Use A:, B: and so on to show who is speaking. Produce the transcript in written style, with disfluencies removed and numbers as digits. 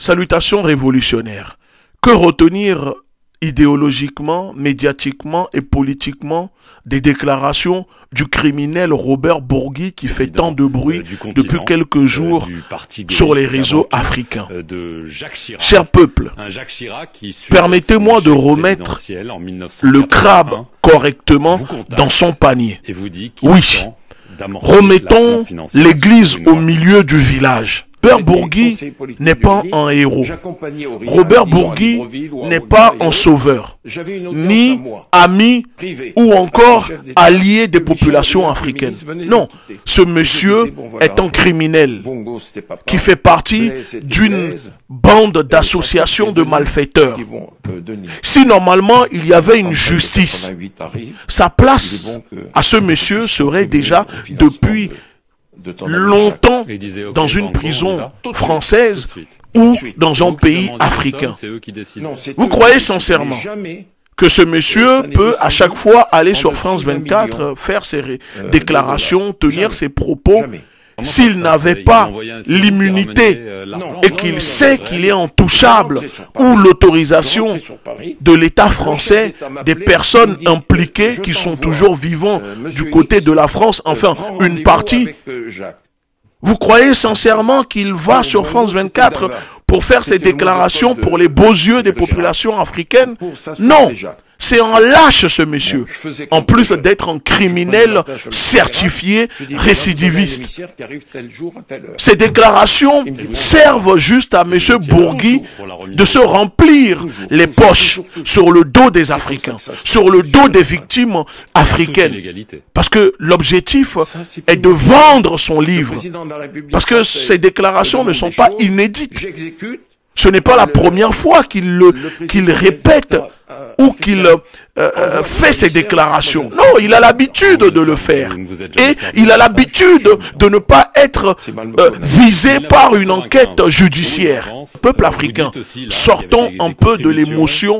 A: Salutations révolutionnaires. Que retenir idéologiquement, médiatiquement et politiquement des déclarations du criminel Robert Bourgui qui fait tant de bruit depuis quelques jours sur les réseaux africains? Cher peuple, permettez-moi de remettre le crabe correctement dans son panier. Oui, remettons l'église au milieu du village. Robert Bourgui n'est pas un héros. Robert Bourgui n'est pas un sauveur, ni ami ou encore allié des populations africaines. Non, ce monsieur est un criminel qui fait partie d'une bande d'associations de malfaiteurs. Si normalement il y avait une justice, sa place à ce monsieur serait déjà depuis longtemps dans une prison française ou dans un pays africain. Vous croyez sincèrement que ce monsieur peut à chaque fois aller sur France 24, faire ses déclarations, tenir ses propos, s'il n'avait pas l'immunité et qu'il sait qu'il est intouchable ou l'autorisation de l'État français, des personnes impliquées qui sont toujours vivants du côté de la France, enfin une partie? Vous croyez sincèrement qu'il va sur France 24 pour faire ses déclarations pour les beaux yeux des populations africaines? Non! C'est un lâche ce monsieur, en plus d'être un criminel certifié récidiviste. Ces déclarations servent juste à monsieur Bourgui de se remplir les poches sur le dos des Africains, sur le dos des victimes africaines. Parce que l'objectif est de vendre son livre. Parce que ces déclarations ne sont pas inédites. Ce n'est pas la première fois qu'il répète ou qu'il fait ces déclarations. Non, il a l'habitude de le faire. Et il a l'habitude de ne pas être visé par une enquête judiciaire. Peuple africain, sortons un peu de l'émotion